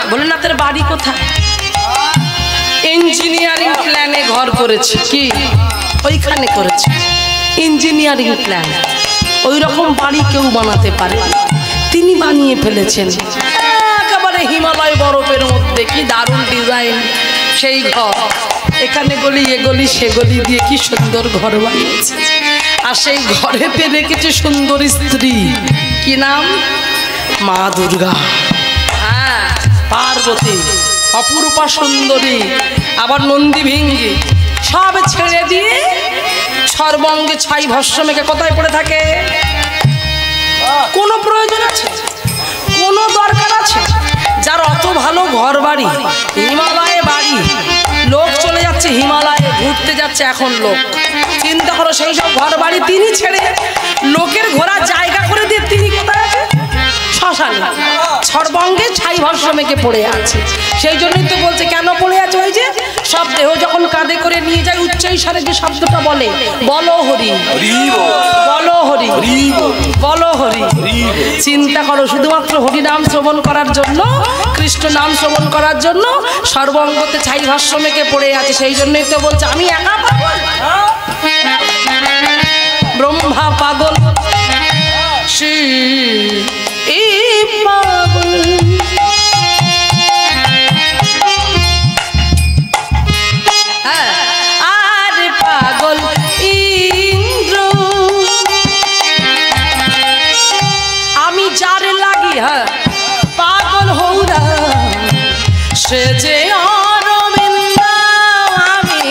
ভোলেনাথের বাড়ি কোথায়? ইঞ্জিনিয়ারিং প্ল্যানে ঘর করেছে, কি ওইখানে করেছে ইঞ্জিনিয়ারিং প্ল্যান। ওই রকম বাড়ি কেউ বানাতে পারে, তিনি বানিয়ে ফেলেছেন একেবারে হিমালয় বরফের মধ্যে। কি দারুণ ডিজাইন সেই ঘর, এখানে গলি এ গলি সে গলি দিয়ে কি সুন্দর ঘর বানিয়েছে। আর সেই ঘরেতে রেখেছে সুন্দরী স্ত্রী, কি নাম? মা দুর্গা। হ্যাঁ, পার্বতী, অপূর্বা সুন্দরী, আবার নন্দী ভিঙ্গি সব ছেড়ে দিয়ে সর্বঙ্গে ছাই ভস্ম মেখে কোথায় পড়ে থাকে? কোনো প্রয়োজন আছে? কোনো দরকার আছে? যার অত ভালো ঘর বাড়ি, হিমালয়ে বাড়ি, লোক চলে যাচ্ছে হিমালয়ে ঘুরতে যাচ্ছে এখন লোক, চিন্তা করো সেই সব ঘর বাড়ি তিনি ছেড়ে লোকের ঘোরার জায়গা করে দিয়ে তিনি কোথায় আছে? শ্মশানে সর্বঙ্গে ছাই ভস্ম মেখে পড়ে আছে। সেই জন্যই তো বলছে কেন পড়ে আছে? ওই যে সব দেহ যখন কাঁধে করে নিয়ে যায় উচ্চৈঃস্বরে যে শব্দটা বলে, বলো হরি বলো হরি বলো হরি। চিন্তা করো, শুধুমাত্র হরি নাম শ্রবণ করার জন্য, কৃষ্ণ নাম শ্রবণ করার জন্য সর্বঙ্গতে ছাই ভস্ম মেখে পড়ে আছে। সেই জন্যই তো বলছে আমি একা পাগল, ব্রহ্মা পাগল, পাগল হৌরা সে যে অরবিন্দ, আমি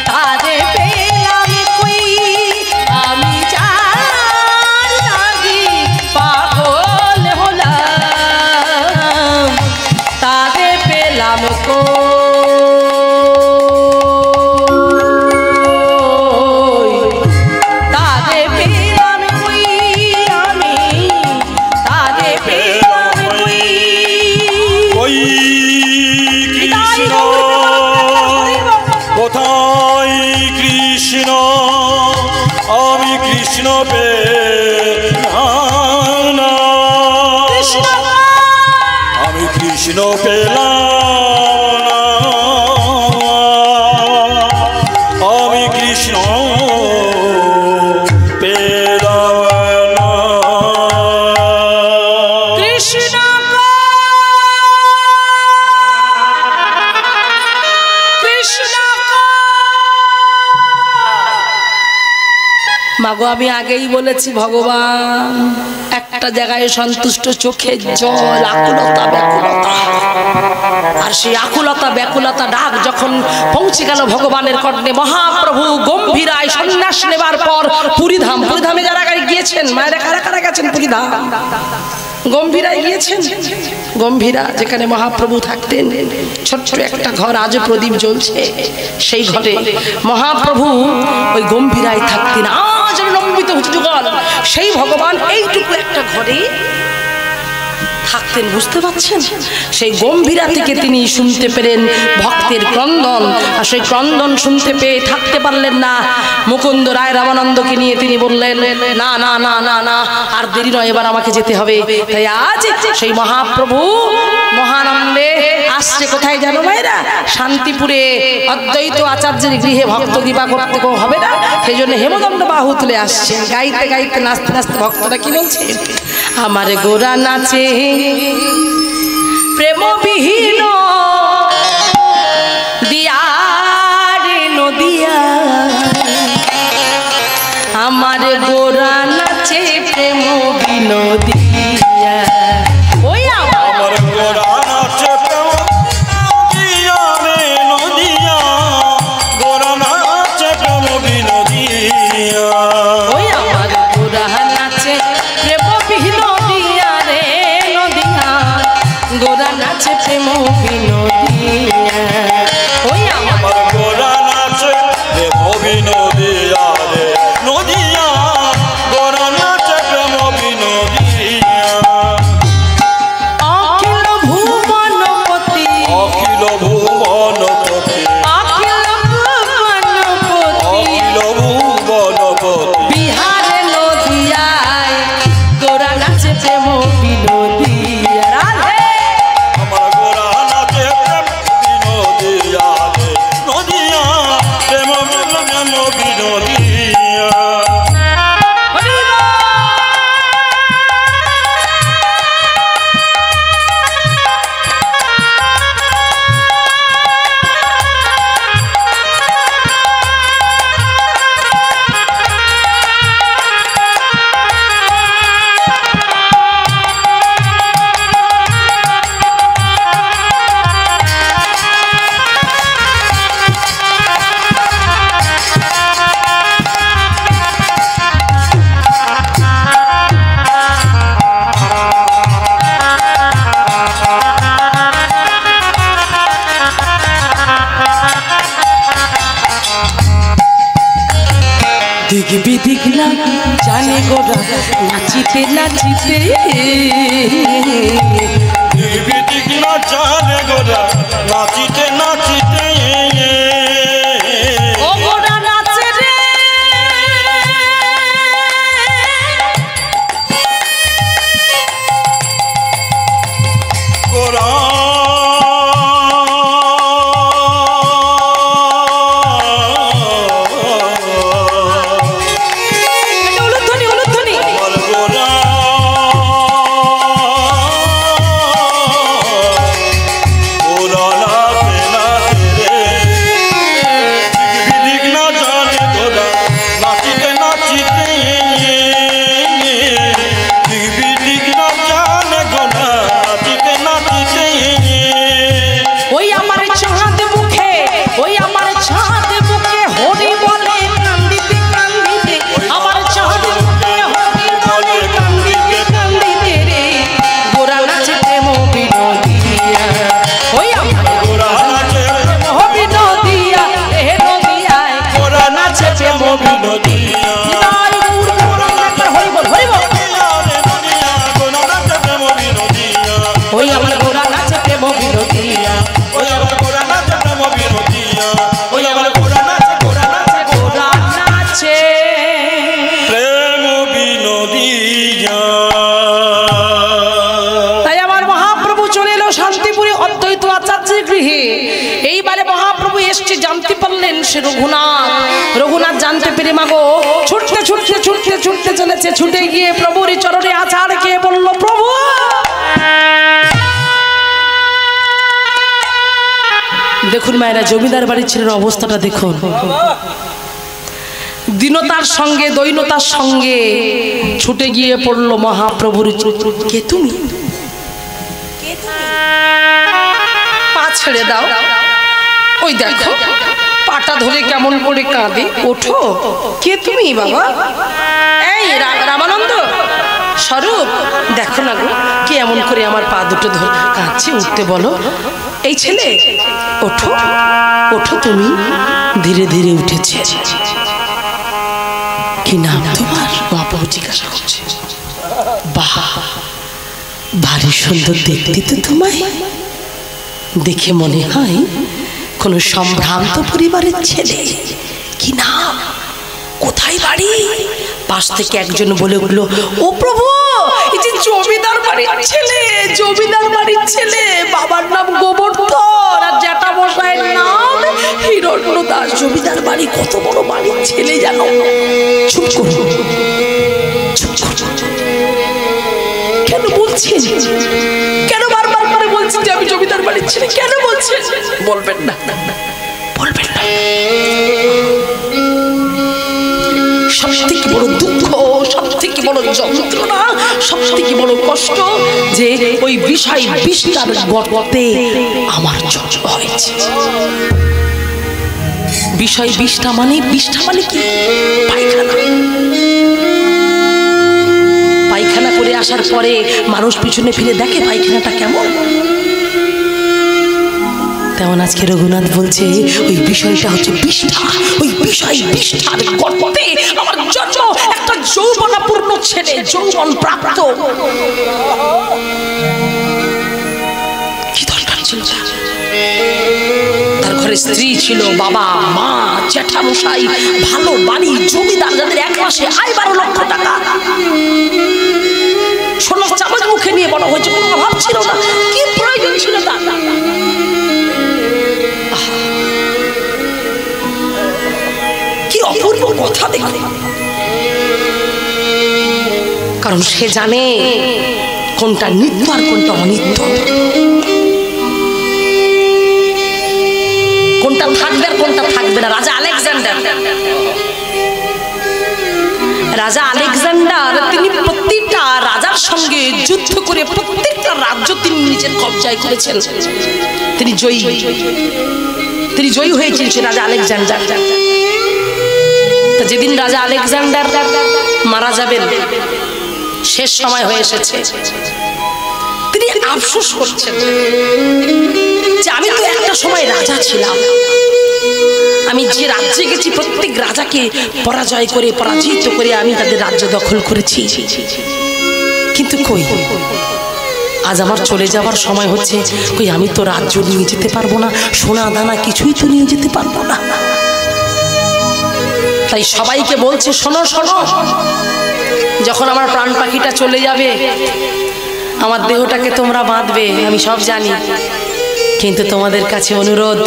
তারে পেলাম কই, আমি যার লাগি পাগল হলাম, তারে পেলাম কই। মাগো আমি আগেই বলেছি ভগবান একটা জায়গায় সন্তুষ্ট, চোখের জল, আকুলতা ব্যাকুলতা, আর সেই আকুলতা ব্যাকুলতা ডাক যখন পৌঁছে গেল ভগবানের কর্ণে, মহাপ্রভু গম্ভীরায় সন্ন্যাস নেবার পর পুরীধাম, পুরীধামে যারা গিয়েছেন মায়েরা কারা কারা গেছেন? পুরীধাম গম্ভীরায় গিয়েছেন। গম্ভীরা যেখানে মহাপ্রভু থাকতেন, ছোট্ট একটা ঘর আজও প্রদীপ জ্বলছে, সেই ঘরে মহাপ্রভু ওই গম্ভীরায় থাকতেন। আজ লম্বিত যুগল সেই ভগবান এইটুকু একটা ঘরে থাকতেন, বুঝতে পারছেন? সেই গম্ভীরা থেকে তিনি শুনতে পেলেন ভক্তের ক্রন্দন, আর সেই ক্রন্দন শুনতে পেয়ে থাকতে পারলেন না। মুকুন্দ রায় রামানন্দকে নিয়ে তিনি বললেন, না না না না না, আর দেরি নয়, এবার আমাকে যেতে হবে। তাই আজ সেই মহাপ্রভু মহানন্দে আসছে কোথায় জানো মায়েরা? শান্তিপুরে অদ্বৈত আচার্যের গৃহে ভক্ত কৃপা করতে হবে না, সেই জন্য হেমদণ্ড বাহু তুলে আসছে। গাইতে গাইতে নাচতে নাচতে ভক্তরা কি বলছে? আমার গোরা নাচে প্রেম বিহীন দিয়ারে নদিয়া, আমার গোরা নাচে প্রেম বিনোদিয়া। ওই আমার গোরা নাচে প্রেম দিয়ারে নদিয়া, গোরা নাচে প্রেম বিনোদিয়া। ওই আমার গোরা নাচে প্রেম বিনোদিয়া রে নদিয়া, গোরা নাচে প্রেম বিনোদিয়া। ওই আমার গোরা নাচে প্রেম বিনোদিয়া রে নদিয়া, গোরা নাচে প্রেম বিনোদিয়া। গোরা নাচিতে নাচিতে না চারে গোরা নাচিতে নাচিতে ও গোরা নাচে রে গোরা রঘুনাথ জানতে পেরে মাগো ছুটতে ছুটতে ছুটতে ছুটতে চলেছে। ছুটে গিয়ে প্রভুর চরণে আছাড় খেয়ে বলল, প্রভু দেখুন মায়েরা, জমিদার বাড়ির ছেলের অবস্থাটা দেখুন। দীনতার সঙ্গে দৈনতার সঙ্গে ছুটে গিয়ে পড়ল মহাপ্রভুর। কে তুমি? পা ছেড়ে দাও। ওই দেখো পাটা ধরে কেমন করে কাঁদে। ওঠো। কে তুমি বাবা? এই রামানন্দ স্বরূপ, দেখো না গো কে এমন করে আমার পা দুটো ধরে কাঁদছে। উঠতে বলো। এই ছেলে ওঠো, ওঠো তুমি। ধীরে ধীরে উঠেছে। কি নাম তোমার? বাবা জিজ্ঞাসা করছে। বাহ, ভারী সুন্দর দেখতে তো তোমায়। দেখে মনে হয় কোন সম্ভ্রান্ত পরিবারের ছেলে। কি নাম? কোথায় বাড়ি? পাশ থেকে একজন বলে উঠলো, ও প্রভু, এই যে জমিদার বাড়ির ছেলে, জমিদার বাড়ির ছেলে। বাবার নাম গোবর্ধন আর জ্যাঠা মশাইয়ের নাম হিরণ্য দাস। জমিদার বাড়ি, কত বড় বাড়ির ছেলে জানো? চুপ করো, চুপ করো। কেন বলছেন? কেন বারবার করে বলছেন যে আমি জমিদার বাড়ির ছেলে? কেন বলছেন? বলবেন না, বলবেন না। সব থেকে বড় দুঃখ, সব থেকে বড় যন্ত্রণা, সব থেকে বড় কষ্ট যে ওই বিষয় বিষ্ঠার গর্তে আমার জন্ম হয়েছে। বিষয় বিষ্ঠা মানে, বিষ্ঠা মানে কি? পায়খানা। পায়খানা করে আসার পরে মানুষ পিছনে ফিরে দেখে পায়খানাটা কেমন। তেমন আজকে রঘুনাথ বলছে ওই বিষয়টা হচ্ছে বিষ্ঠা। ওই বিষয় বিষ্ঠার গর্তে আমার জন্ম। একটা যৌবনাপূর্ণ ছেলে, যৌবন প্রাপ্ত। কি দরকার ছিল? তার ঘরে স্ত্রী ছিল, বাবা মা জ্যাঠামশাই, ভালো বাড়ি, জমিদার যাদের এক মাসে আয় 12 লক্ষ টাকা। সোনার চামচ মুখে নিয়ে বড় হয়েছে, কোনো অভাব ছিল না। কি প্রয়োজন ছিল তার? কি অপূর্ব কথা দেখো। কারণ সে জানে কোনটা নিত্য আর কোনটা অনিত্য, কোনটা থাকবে আর কোনটা থাকবে না। রাজা আলেকজান্ডার তিনি প্রত্যেকটা রাজার সঙ্গে যুদ্ধ করে প্রত্যেকটা রাজ্য তিনি নিজের কবজায় করেছেন। তিনি জয়ী হয়েছেন সে রাজা আলেকজান্ডার। যেদিন রাজা আলেকজান্ডার মারা যাবেন, শেষ সময় হয়ে এসেছে, তিনি আফসোস করছেন যে আমি তো একটা সময় রাজা ছিলাম, আমি যে রাজ্যে গেছি প্রত্যেক রাজাকে পরাজয় করে পরাজিত করে আমি তাদের রাজ্য দখল করেছি, কিন্তু কই আজ আমার চলে যাওয়ার সময় হচ্ছে, কই আমি তো রাজ্য নিয়ে যেতে পারবো না, সোনা দানা কিছুই তো নিয়ে যেতে পারবো না। তাই সবাইকে বলছে, শোনো শোনো, যখন আমার প্রাণ পাখিটা চলে যাবে আমার দেহটাকে তোমরা বাঁধবে, আমি সব জানি, কিন্তু তোমাদের কাছে অনুরোধ,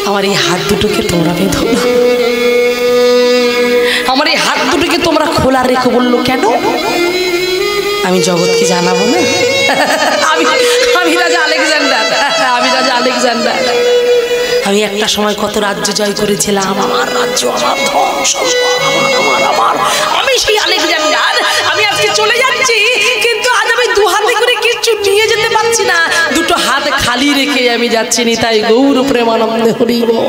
আমার এই হাত দুটোকে তোমরা বেঁধো না, আমার এই হাত দুটোকে তোমরা খোলা রেখো। বললো কেন? আমি জগৎকে জানাবো না, আমি রাজা আলেকজান্ডার, আমি রাজা আলেকজান্ডার, আমি একটা সময় কত রাজ্য জয় করেছিলাম, আমার রাজ্য, আমার ধন সম্পদ, আমার আমি সেই আলেকজান্ডার। আমি আজকে চলে যাচ্ছি, কিন্তু আজ আমি দু হাতে করে কিছু নিয়ে যেতে পারছি না, দুটো হাত খালি রেখে আমি যাচ্ছি। তাই গৌর প্রেমানন্দে হরি বল।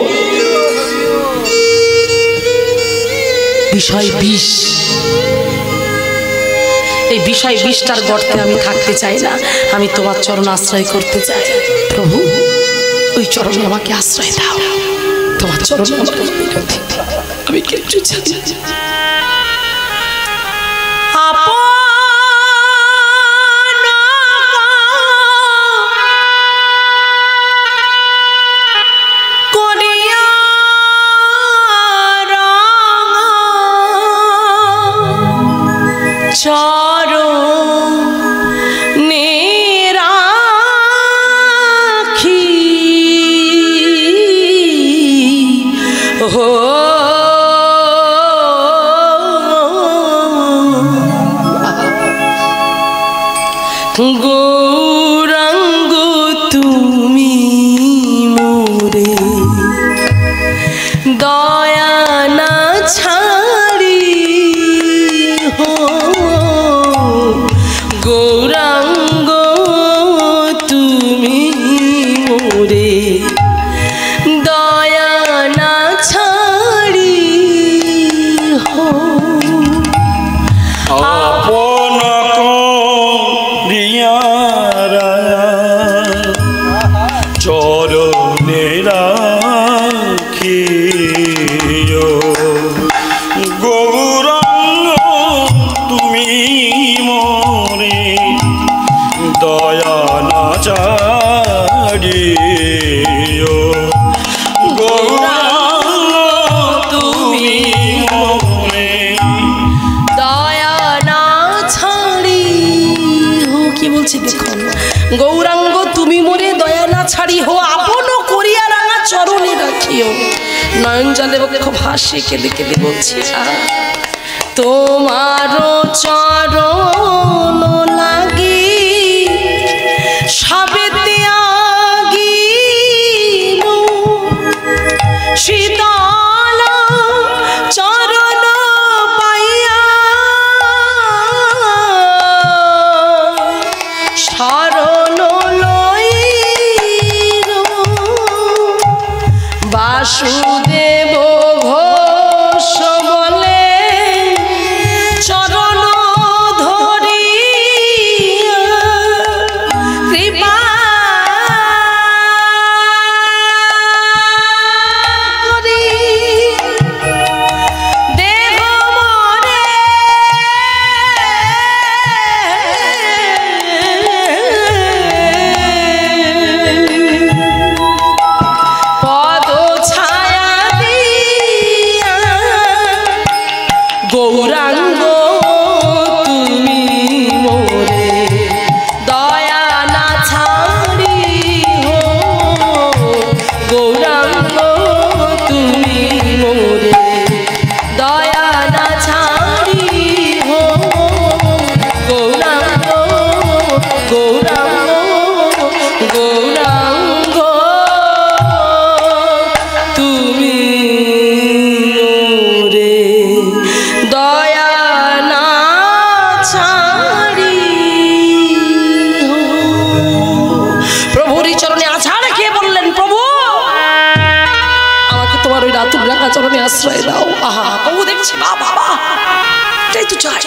বিষয় বিষ, এই বিষয় বিষটার গর্তে আমি থাকতে চাই না, আমি তোমার চরণ আশ্রয় করতে চাই। প্রভু ওই চরণে আমাকে আশ্রয় দাও, তোমার চরণে আমি কিছু চাই। গৌরাঙ্গ তুমি মোরে দয়া না ছাড়ি হো, গৌরাঙ্গ তুমি মোরে দয়া না ছাড়ি হো। গৌরাঙ্গ তুমি মোরে দয়া না ছাড়ি হো, আপন করিয়া রাঙা চরণে রাখিও। নয়ন জলে বক্ষ ভাসে কেঁদে কেঁদে বলছি, তোমার চরণ লাগি সবেতে আগিল শীতল চরণ পাইয়া, শরণ লইল বাসুদেব ঘোষ বলে চরণ ধরিয়া কৃপা করি দেহ মরে পদ ছায়া দিয়া গৌরাঙ্গ তুমি মোরে দয়া না ছাড়ি হো, গৌরাঙ্গ তুমি মোরে দয়া না ছাড়ি হো, গৌরাঙ্গ গৌরাঙ্গ গৌরাঙ্গ তুমি মোরে দয়া না ছাড়ি হো। প্রভুর চরণে আছাড় খেয়ে বললেন, প্রভু আমাকে তোমার ওই রাতুল রাঙা চরণে আশ্রয় দাও। আহা, প্রভু দেখছে, বাবা এটাই তো চাই,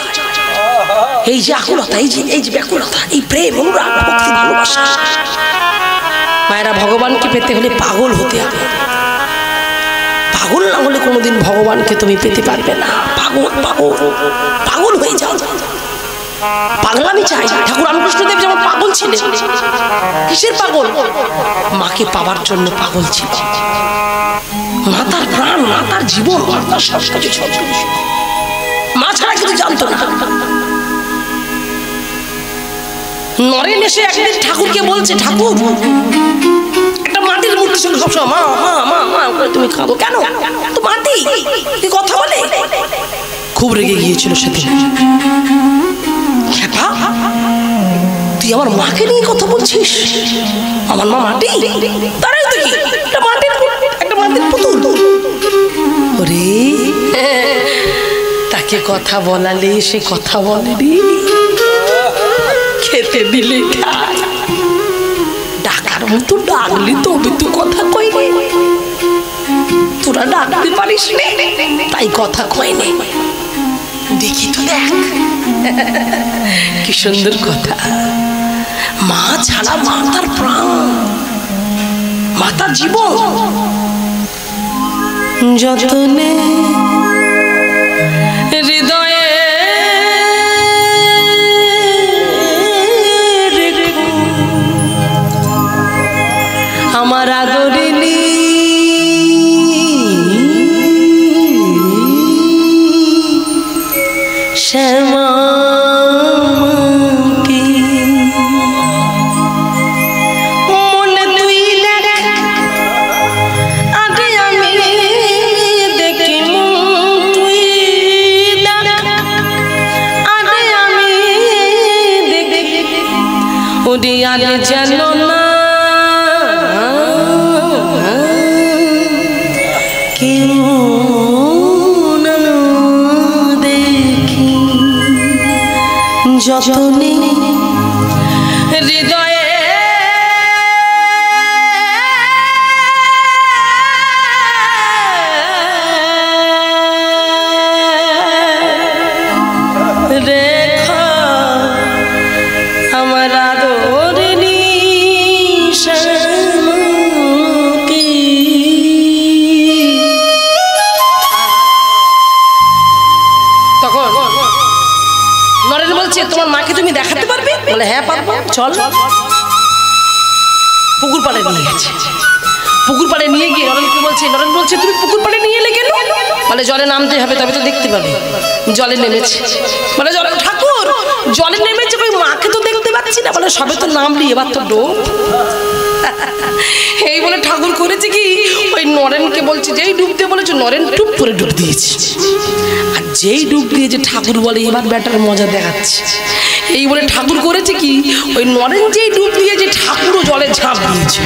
এই যে আকুলতা, এই যে ব্যাকুলতা, এই প্রেম, অনুরাগ, ভক্তি, ভালোবাসা। মায়েরা, ভগবানকে পেতে হলে পাগল হতে হবে, পাগল না হলে কোনোদিন ভগবানকে তুমি পেতে পারবে না। পাগল পাগল পাগল হয়ে যাও, পাগলামি চাই। ঠাকুর রামকৃষ্ণদেব যেমন পাগল ছিলেন, কিসের পাগল? মাকে পাবার জন্য পাগল ছিল। মাতার প্রাণ, মাতার জীবন, মাতার সবকিছু ছিল। মা ছাড়া কিছু জানতো না। নরেন এসে একদিন ঠাকুরকে বলছে, ঠাকুর একটা মাটির মূর্তির সঙ্গে সবসময় মা মা মা মা করে তুমি খাবো কেন? তো মাটি কি কথা বলে? খুব রেগে গিয়েছিল সেদিন। তুই আমার মাকে নিয়ে কথা বলছিস? আমার মা মাটি? তারাই তো কি একটা মাটির পুতুল। ওরে তাকে কথা বলালে সে কথা বলেনি, খেতে দিলে ডাকার মতো ডাকলি তবে তো কথা কইনি। তোরা ডাকতে পারিস না তাই কথা কইনি। দেখি তো দেখ কি সুন্দর কথা। মা ছাড়া মাতার প্রাণ, মাতার জীবন। যতনে হৃদয়ে আমার আদরিনী শ্যামাকে মনে তুই দেখ, আগে আমি দেখি তুই দেখ, আগে আমি দেখি ওরে আগে যেন না যতনে হৃদয়ে রেখা আমার আদরিনী শ্যামাকে। তখন নরেন বলছে, তোমার মাকে তুমি দেখাতে পারবে? বলে হ্যাঁ পারবো, চল। পুকুর পাড়ে নিয়ে গেছে। পুকুর পাড়ে নিয়ে গিয়ে নরেনকে বলছে, নরেন বলছে তুমি পুকুর পাড়ে নিয়ে এলে কেন? বলে জলে নামতে হবে তবে তো দেখতে পাবে। জলে নেমেছে। বলে জলে ঠাকুর জলে নেমেছে, ওই মাকে তো দেখতে পাচ্ছি না। বলে সবে তো নামলি, এবার তো ডোব। এই বলে ঠাকুর করেছে কি, ওই নরেনকে বলছে যেই ডুবতে বলেছে নরেন টুপ করে ডুব দিয়েছে। আর যেই ডুব দিয়েছে ঠাকুর বলে এবার ব্যাটার মজা দেখাচ্ছে। এই বলে ঠাকুর করেছে কি, ওই নরেন যেই ডুব দিয়েছে ঠাকুরও জলে ঝাঁপ দিয়েছে।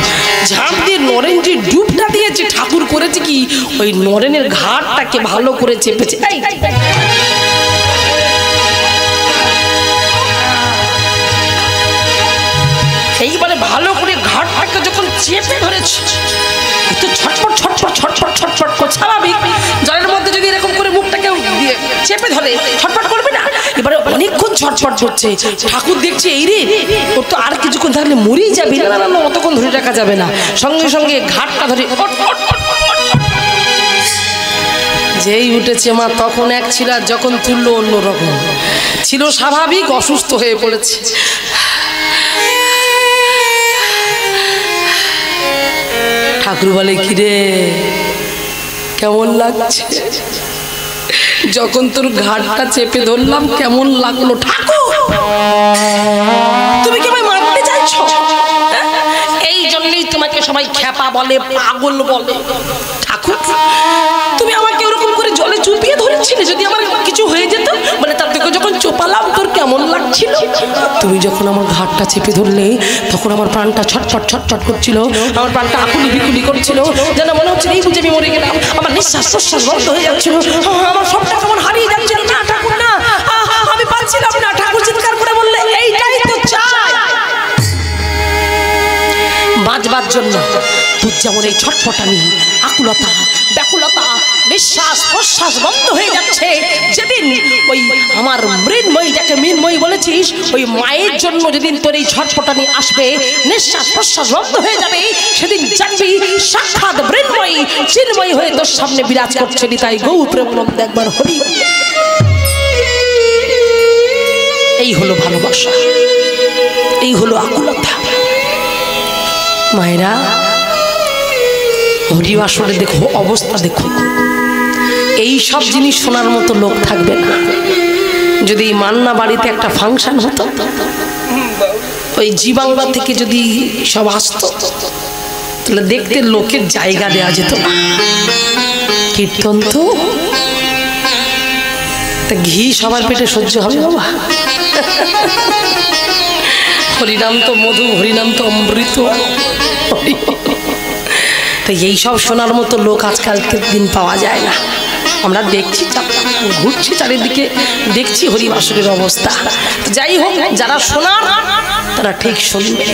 ঝাঁপ দিয়ে নরেন যে ডুবটা দিয়েছে ঠাকুর করেছে কি, ওই নরেনের ঘাটটাকে ভালো করে চেপেছে। এইবারে ভালো করে ঘাটটাকে যখন চেপে ধরেছে, একটু ছটফট ছটফট ছটফট ছটফট করছে। স্বাভাবিক জলের মধ্যে যদি এরকম করে মুখটাকে চেপে ধরে ছটফট করবে না? এবারে অনেকক্ষণ ছটফট করছে। ঠাকুর দেখছে এই রে ওর তো আর কিছুক্ষণ থাকলে মরেই যাবে, না না অতক্ষণ ধরে রাখা যাবে না। সঙ্গে সঙ্গে ঘাটটা ধরে যেই উঠেছে মা তখন এক ছিল, যখন তুললো অন্যরকম ছিল। স্বাভাবিক অসুস্থ হয়ে পড়েছে। ঠাকুর বলে কিরে কেমন লাগছে? যখন তোর ঘাটটা চেপে ধরলাম কেমন লাগলো? ঠাকুর তুমি কি আমায় মারতে চাইছো? এই জন্যই তোমাকে সবাই খ্যাপা বলে, পাগল বলে। ঠাকুর তুমি আমাকে ওরকম করে জলে চুপিয়ে ধরেছিলে, যদি আমার কিছু হয়ে যেত মানে তার থেকে যখন চোপালাম তোর কেমন লাগছিল? তুমি যখন আমার ঘাটটা চেপে ধরলে তখন আমার প্রাণটা ছটফট ছটফট করছিল, আমার প্রাণটা আকুলি বিকুলি করছিল, যেন মনে হচ্ছে এই বুঝে আমি মরে গেলাম। আমার নিঃশ্বাস প্রশ্বাস বন্ধ হয়ে যাচ্ছিল, আমার সবটা কেমন হারিয়ে যাচ্ছিল। না ঠাকুর না, আমি পাচ্ছিলাম না। ঠাকুর চিৎকার করে বললে এইটাই তো চাই বাঁচবার জন্য। তোর যেমন এই ছটফটানি, আকুলতা, ব্যাকুলতা, নিঃশ্বাস প্রশ্বাস বন্ধ হয়ে যাচ্ছে, যেদিন ওই আমার মৃন্ময়ী যাকে মৃন্ময়ী বলেছিস, ওই মায়ের জন্য যেদিন তোর এই ছটফটানি আসবে, নিঃশ্বাস প্রশ্বাস বন্ধ হয়ে যাবে, সেদিন জানবি সাক্ষাৎ মৃন্ময়ী চিন্ময়ী হয়ে তোর সামনে বিরাজ করছে। তাই গৌর প্রেমানন্দে একবার হরি। এই হলো ভালোবাসা, এই হলো আকুলতা। মায়েরা হরিবাসরে দেখো অবস্থা, দেখো এই সব জিনিস শোনার মতো লোক থাকবে না। যদি মান্না বাড়িতে একটা ফাংশন হতো, ওই জি বাংলা থেকে যদি সব আসতো, তাহলে দেখতে লোকের জায়গা দেওয়া যেত না। কীর্তন তো ঘি সবার পেটে সহ্য হবে বাবা। হরিনাম তো মধু, হরিনাম তো অমৃত। তাই এইসব শোনার মতো লোক আজকালকের দিন পাওয়া যায় না। আমরা দেখছি, ঘুরছি চারিদিকে, দেখছি হরিবাসরের অবস্থা। যাই হোক, যারা শোনার তারা ঠিক শুনবে।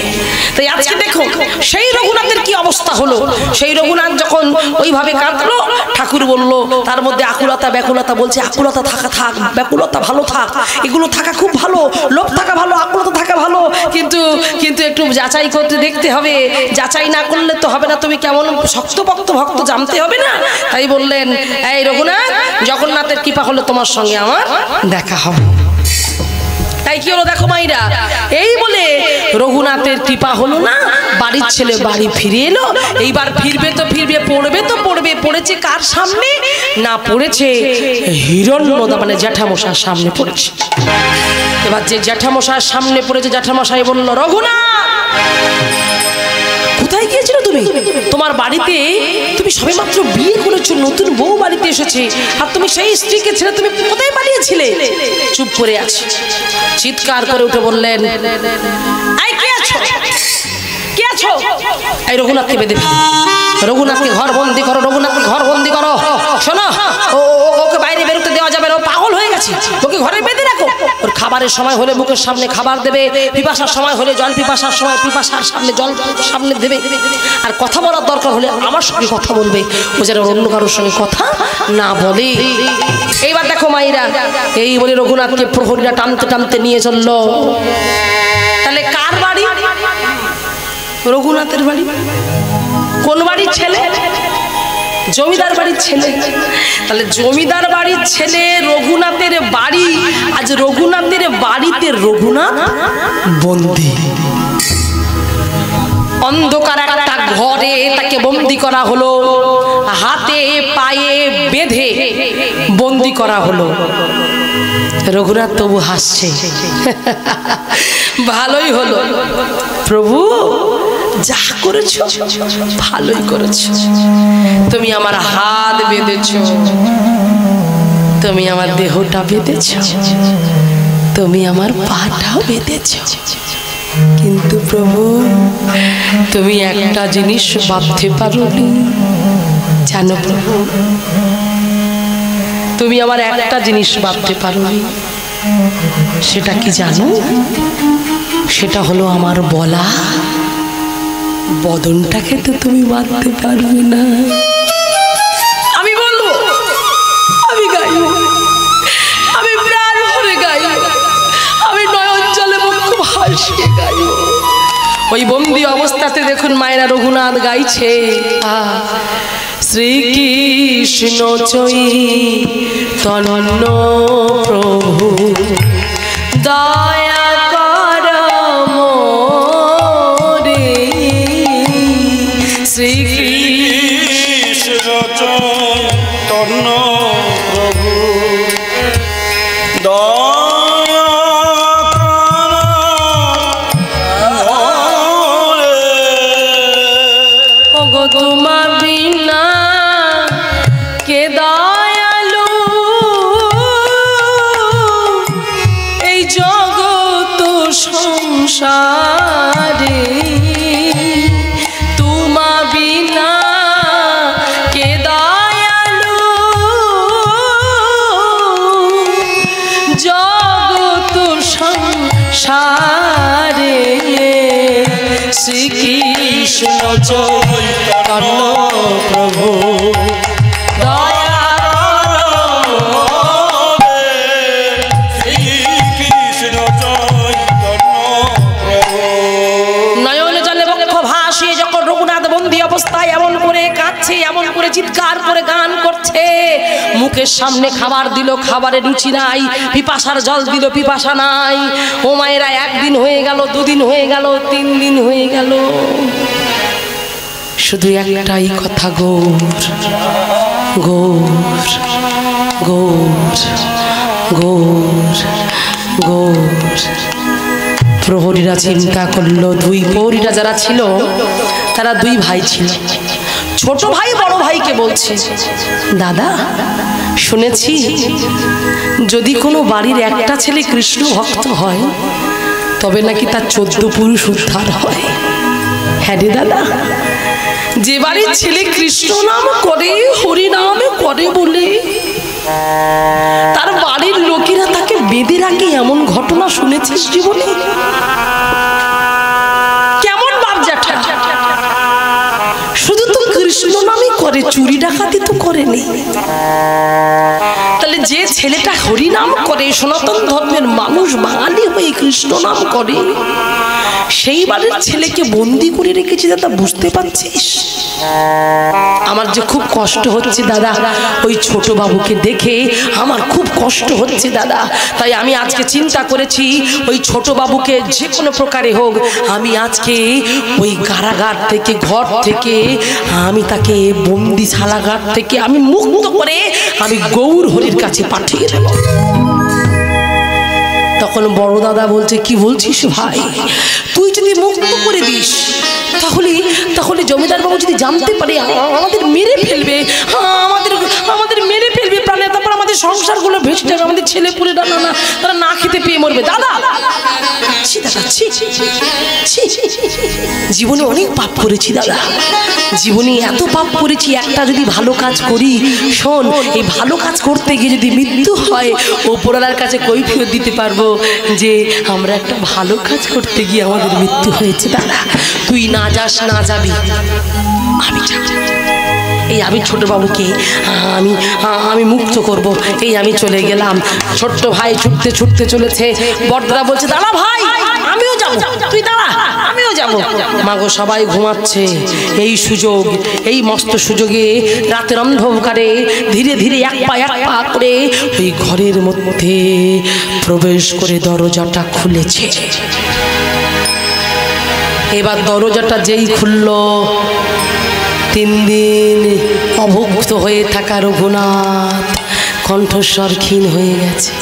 তাই আজকে দেখো সেই রঘুনাথের কি অবস্থা হলো। সেই রঘুনাথ যখন ওইভাবে কাঁদলো, ঠাকুর বলল তার মধ্যে আকুলতা ব্যাকুলতা, বলছে আকুলতা থাকা থাক, ব্যাকুলতা ভালো থাক, এগুলো থাকা খুব ভালো, লোভ থাকা ভালো, আকুলতা থাকা ভালো, কিন্তু কিন্তু একটু যাচাই করতে দেখতে হবে, যাচাই না করলে তো হবে না, তুমি কেমন শক্তপক্ত ভক্ত জানতে হবে না। তাই বললেন, এই রঘুনাথ, জগন্নাথের কৃপা হলে তোমার সঙ্গে আমার দেখা হবে। তাই কি হলো দেখো মাইরা, এই বলে রঘুনাথের কৃপা হলো না, বাড়ির ছেলে বাড়ি ফিরে এলো। এইবার ফিরবে তো ফিরবে, পড়বে তো পড়বে, পড়েছে কার সামনে না, পড়েছে হিরণ্যদা মানে জ্যাঠামশার সামনে পড়েছে। এবার যে জ্যাঠামশার সামনে পড়েছে, জ্যাঠামশাই বলল, রঘুনাথ কোথায় গিয়েছিল তুমি? তোমার বাড়িতে তুমি সবেমাত্র বিয়ে করেছো, নতুন বউ বাড়িতে এসেছে, আর তুমি সেই স্ত্রীকে ছেড়ে তুমি কোথায় পালিয়েছিলে? চুপ করে আছে। চিৎকার করে উঠে বললেন, এই কে আছো, কে আছো? এই রঘুনাথকে বেঁধে ফেলো, রঘুনাথকে ঘর বন্দি করো, রঘুনাথকে ঘর বন্দি করো। শোনো, ওকে বাইরে বেরোতে দেওয়া যাবে না, ও পাগল হয়ে গেছে, ওকে ঘরে বেঁধে রাখো। ওর খাবারের সময় হলে মুখের সামনে খাবার দেবে, পিপাসার সময় হলে জল, পিপাসার সময় পিপাসার সামনে জল সামনে দেবে, আর কথা বলার দরকার হলে আমার সঙ্গে কথা বলবে, ও যেন অন্য কারোর সঙ্গে কথা না বলে। এইবার দেখো মাইরা, এই বলে রঘুনাথকে প্রহরীরা টানতে টানতে নিয়ে চললো। তাহলে কার বাড়ি? রঘুনাথের বাড়ি। কোন বাড়ির ছেলে? জমিদার বাড়ির ছেলে। তাহলে জমিদার বাড়ির ছেলে রঘুনাথের বাড়ি, আজ রঘুনাথের বাড়িতে রঘুনাথ বন্দী। অন্ধকার একটা ঘরে তাকে বন্দি করা হলো, হাতে পায়ে বেঁধে বন্দি করা হলো। রঘুনাথ তবু হাসছে, ভালোই হলো প্রভু, যা করেছো ভালোই করেছো। তুমি আমার হাত বেঁধেছো, তুমি আমার দেহটা বেঁধেছো, তুমি আমার পাটা বেঁধেছো, কিন্তু প্রভু তুমি একটা জিনিস ভাবতে পারোনি, জানো প্রভু, তুমি আমার একটা জিনিস ভাবতে পারোনি। সেটা কি জানো? সেটা হলো আমার বলা বদনটাকে তো তুমি বাঁধতে পারবে না। আমি বলবো, আমি গাইব, আমি প্রাণ ভরে গাইব, আমি নয়ন জলে মুখ ভাসিয়ে গাইব। ওই বন্দি অবস্থাতে দেখুন মায়েরা রঘুনাথ গাইছে, শ্রীকৃষ্ণ চৈতন্য প্রভু দয়া কর মোরে, শ্রীকৃষ্ণ চৈতন্য প্রভু দয়া কর মোরে। ওগো তোমার বিনা কে দয়ালু, এই জগৎ সংসারে তোমা বিনা কে দয়ালু, জগৎ সংসারে শ্রীকৃষ্ণ চৈতন্য প্রভু দয়া চিৎকার করে গান করছে। মুখের সামনে খাবার দিল, খাবারে রুচি নাই, পিপাসার জল দিল, পিপাসা নাই। ও মায়েরা, একদিন হয়ে গেল, দুদিন হয়ে গেল, 3 দিন হয়ে গেল, শুধু একটাই কথা, গৌর গৌর গৌর গৌর গৌর। প্রহরীরা চিন্তা করলো, 2 প্রহরীরা যারা ছিল তারা 2 ভাই ছিল। ছোট ভাই বড় ভাইকে বলছে, দাদা শুনেছি যদি কোনো বাড়ির একটা ছেলে কৃষ্ণ ভক্ত হয় তবে নাকি তার 14 পুরুষ উদ্ধার হয়। হ্যাঁ রে দাদা, যে বাড়ির ছেলে কৃষ্ণ নাম করে, হরি নাম করে বলে তার বাড়ির লোকেরা তাকে বেঁধে রাখে, এমন ঘটনা শুনেছিস জীবনে? কেমন বাপ জ্যাঠা, শুধু তো কৃষ্ণ নামই করে, চুরি ডাকাতি তো করেনি। তাহলে যে ছেলেটা হরি নাম করে, সনাতন ধর্মের মানুষ, বাঙালি হয়ে কৃষ্ণ নাম করে, সেই বাড়ির ছেলেকে বন্দি করে রেখেছি দাদা, বুঝতে পারছিস? আমার যে খুব কষ্ট হচ্ছে দাদা, ওই ছোট বাবুকে দেখে আমার খুব কষ্ট হচ্ছে দাদা। তাই আমি আজকে চিন্তা করেছি, ওই ছোট বাবুকে যে কোনো প্রকারে হোক আমি আজকে ওই কারাগার থেকে, ঘর থেকে আমি তাকে বন্দিশালাগার থেকে আমি মুক্ত করে আমি গৌর হরির কাছে পাঠিয়ে দেব। তখন বড় দাদা বলছে, কি বলছিস ভাই, তুই যদি মুক্ত করে দিস তাহলে জমিদার বাবু যদি জানতে পারে আমাদের মেরে ফেলবে, আমাদের মেরে ফেলবে প্রাণে, তারপর আমাদের সংসারগুলো ভেসে যাবে, আমাদের ছেলে পুলে না তারা না খেতে পেয়ে মরবে। দাদা জীবনে অনেক পাপ করেছি দাদা, জীবনে এত পাপ করেছি, একটা যদি ভালো কাজ করি, শোন, এই ভালো কাজ করতে গিয়ে যদি মৃত্যু হয়, ওপরওয়ালার কাছে কৈফিয়ত দিতে পারবো যে আমরা একটা ভালো কাজ করতে গিয়ে আমাদের মৃত্যু হয়েছে। দাদা তুই না যাস, না যাবি, আমি যাব। এই আমি ছোট বাবুকে আমি মুক্ত করব। এই আমি চলে গেলাম। ছোট্ট ভাই ছুটতে ছুটতে চলেছে। বড়দাদা বলছে, দাঁড়া ভাই, আমিও যাব। তুই দাঁড়া, আমিও যাব। মাগো সবাই ঘুমাচ্ছে, এই সুযোগ, এই মস্ত সুযোগে রাতের অন্ধকারে ধীরে ধীরে এক পা করে ওই ঘরের মধ্যে প্রবেশ করে দরজাটা খুলেছে। এবার দরজাটা যেই খুলল, 3 দিন অভুক্ত হয়ে থাকা রঘুনাথ কণ্ঠস্বর ক্ষীণ হয়ে গেছে,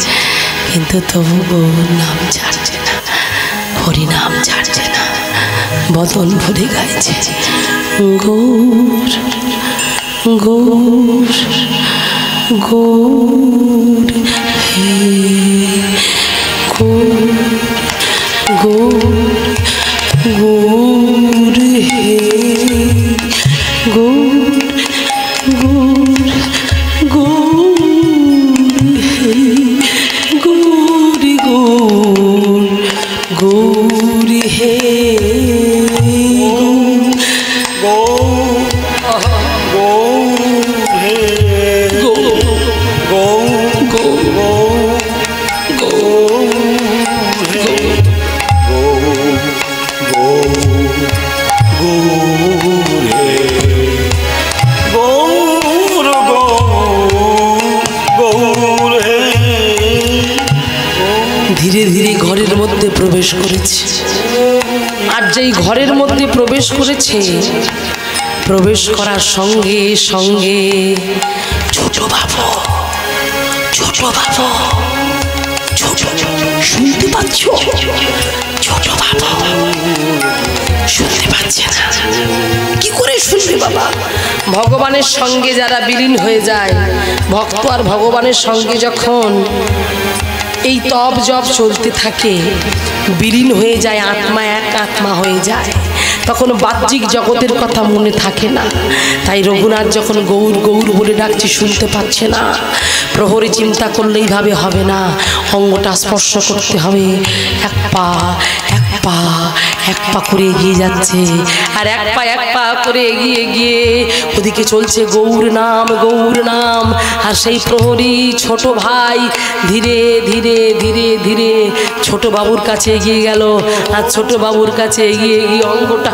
কিন্তু তবু গৌর নাম ছাড়ছে না, হরি নাম ছাড়ছে না, বদন ভরে গাইছে, গৌর গৌর গৌর হে গৌর গৌর গৌর হে গৌর গৌর গৌর হে গৌর গৌর গৌর হে ধীরে ধীরে ঘরের মধ্যে প্রবেশ করেছে। আর যেই ঘরের মধ্যে প্রবেশ করেছে, প্রবেশ করার সঙ্গে সঙ্গে ছোট বাবু শুনতে পাচ্ছ? ছোট বাবু শুনতে পাচ্ছে না। কি করে শুনবে বাবা? ভগবানের সঙ্গে যারা বিলীন হয়ে যায়, ভক্ত আর ভগবানের সঙ্গে যখন এই তপ জপ চলতে থাকে, বিলীন হয়ে যায়, আত্মা এক আত্মা হয়ে যায়, তখন বাহ্যিক জগতের কথা মনে থাকে না। তাই রঘুনাথ যখন গৌর গৌর বলে ডাকছে, শুনতে পাচ্ছে না। প্রহরী চিন্তা করলেই ভাবে হবে না, অঙ্গটা স্পর্শ করতে হবে। এক পা করে এগিয়ে যাচ্ছে, আর এক পা করে এগিয়ে গিয়ে ওদিকে চলছে গৌর নাম, গৌর নাম। আর সেই প্রহরী ছোট ভাই ধীরে ধীরে ধীরে ধীরে ছোট বাবুর কাছে এগিয়ে গেল। আর ছোট বাবুর কাছে এগিয়ে গিয়ে অঙ্গটা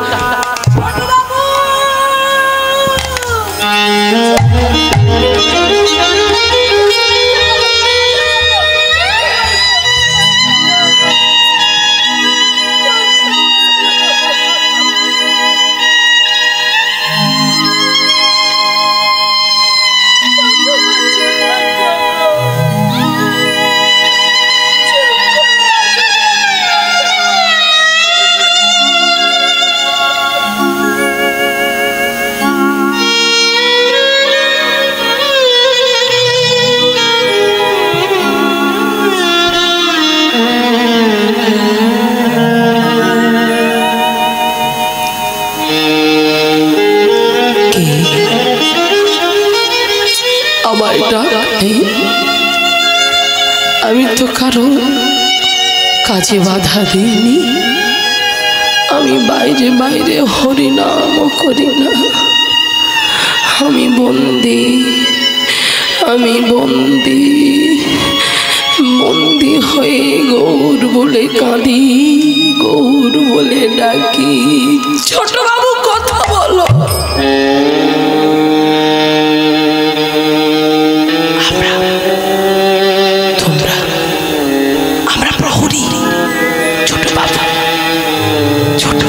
আমায় ডাক নেই। আমি তো কারো কাজে বাধা দিইনি। আমি বাইরে বাইরে হরিনাম করি না। আমি বন্দি, আমি বন্দি, বন্দি হয়ে গৌর বলে কাঁদি, গৌর বলে ডাকি। ছোট বাবু কথা বলো। আমরা প্রহরী। ছোট বাবু, ছোট,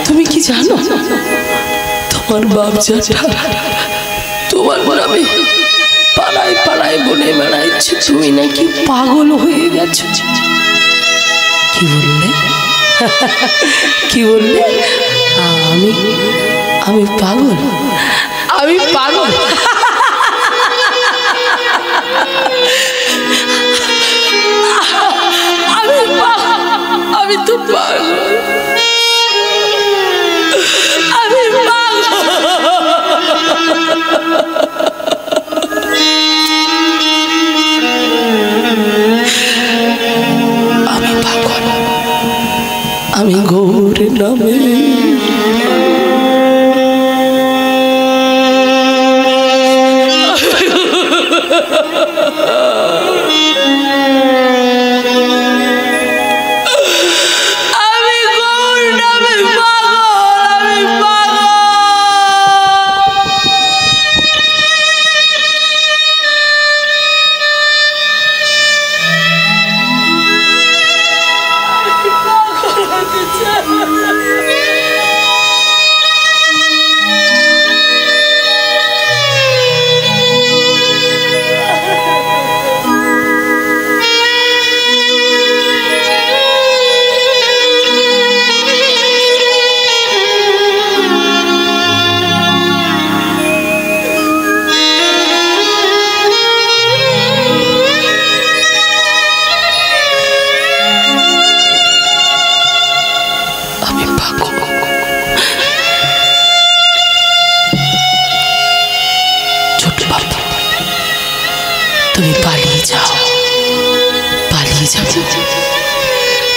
তুমি কি জানো তোমার বাপ জ্যাঠা তোমার নামে পাড়ায় পাড়ায় বলে বেড়াইছে তুমি নাকি পাগল হয়ে গেছো? কি বললে? কি বললে? আমি আমি পাগল? আমি পাগল? আমি তো পাগল। আমি পাগল। আমি পাগল। আমি গৌরের নামে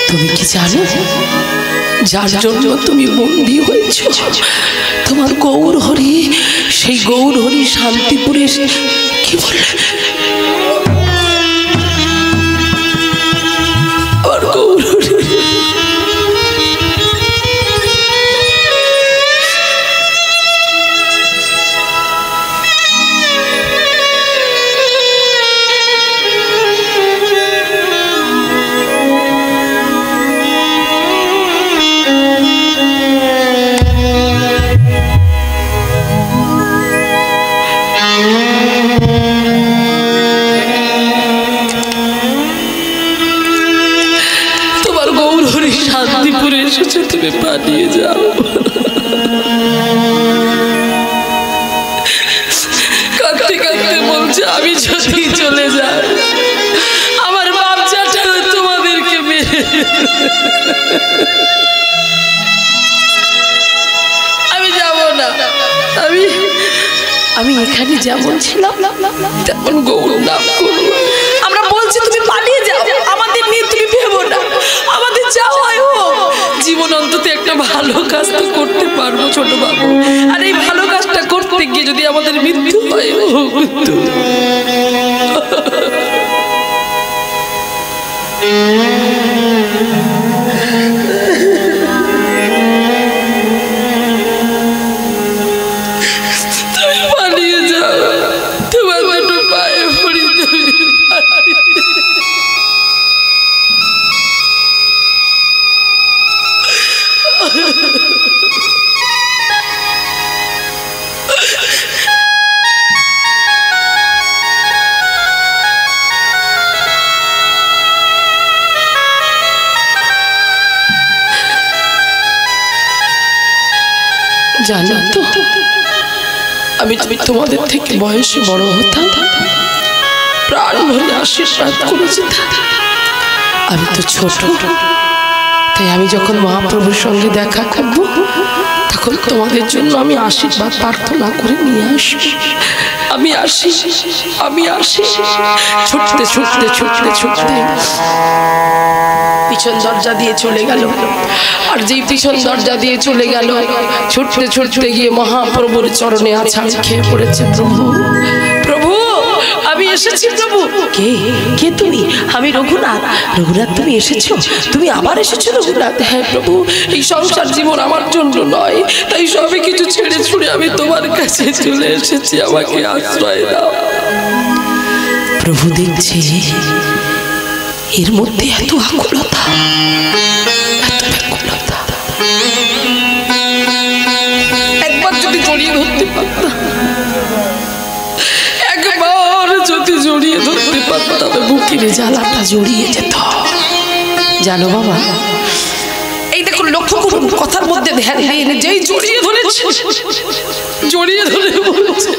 তুমি কি জানো যার জন্য তুমি বন্দী হয়েছ তোমার গৌর হরি? সেই গৌর হরি শান্তিপুরে কি বললে? আর গৌর হরি শান্তিপুরে এসেছে, তুমি পালিয়ে যাও। কাঁদতে কাঁদতে বলছে আমি যদি চলে যাই আমার বাপ জ্যাঠা তোমাদেরকে মেরে আমি যাব না। আমি এখানে যেমন ছিলাম তেমন গৌর নাম করব। আমরা বলছি তুমি পালিয়ে যাও, আমাদের নিয়ে তুমি ভেবো না, আমাদের যাওয়াই হোক। জীবন অন্তত একটা ভালো কাজ তো করতে পারবো ছোট বাবু। আর এই ভালো কাজটা করতে গিয়ে যদি আমাদের মৃত্যু হয়, তুমি পালিয়ে যাও, তোমার দুটো পায়ে পড়ি, তুমি জানো তো আমি তোমাদের থেকে বয়সে বড় হতাম, প্রাণ ভরে আশীর্বাদ করেছি। আমি তো ছোট, তাই আমি যখন মহাপ্রভুর সঙ্গে দেখা করবো তখন তখন তোমাদের জন্য আমি আশীর্বাদ প্রার্থনা করে নিয়ে আসবো। আমি আসি, আমি আসি। ছুটতে ছুটতে ছুটতে ছুটতে পিছন দরজা দিয়ে চলে গেল। আর যেই পিছন দরজা দিয়ে চলে গেল, ছুটতে ছুটতে গিয়ে মহাপ্রভুর চরণে আছাড় খেয়ে পড়েছে। প্রভু, প্রভু, আমি এসেছি প্রভু। কে কে তুমি? আমি রঘুনাথ। রঘুনাথ, তুমি এসেছো? তুমি আবার এসেছো রঘুনাথ? হ্যাঁ প্রভু, এই সংসার জীবন আমার জন্য নয়, তাই সবই কিছু ছেড়ে ছুড়ে আমি তোমার কাছে চলে এসেছি, আমাকে আশ্রয় দাও। প্রভু দেখছি এর মধ্যে এত আকুলতা, এত ব্যাকুলতা। একবার যদি জড়িয়ে ধরতে পারতাম, একবার যদি জড়িয়ে ধরতে পারতাম, তবে বুকের জ্বালাটা জড়িয়ে যেত। জানো বাবা, এই দেখুন, লক্ষ্য করুন, কথার মধ্যে ধ্যান দিন। যেই জড়িয়ে ধরেছে, জড়িয়ে ধরে বলছে,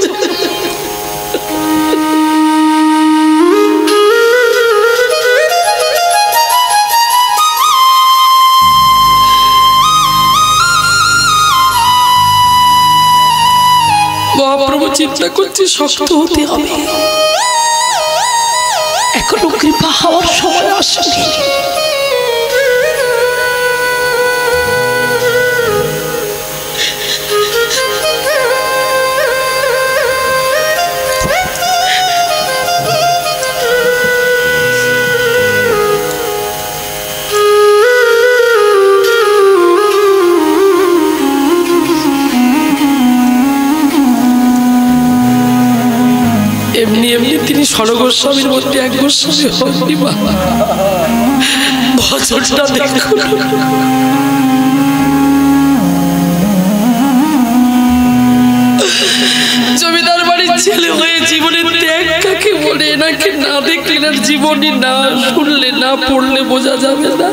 মহাপ্রভু চিন্তা করছে শক্ত হতে হবে, এখনো কৃপা হওয়ার সময় আসেনি। এমনি এমনি তিনি স্বর্গস্বামীর মধ্যে এক গোস্বামী হননি। বছরটা দেখুন, জমিদার বাড়ির ছেলে হয়ে জীবনের ত্যাগ কাকে বলে, নাকি না দেখলে না, জীবনে না শুনলে না পড়লে বোঝা যাবে না।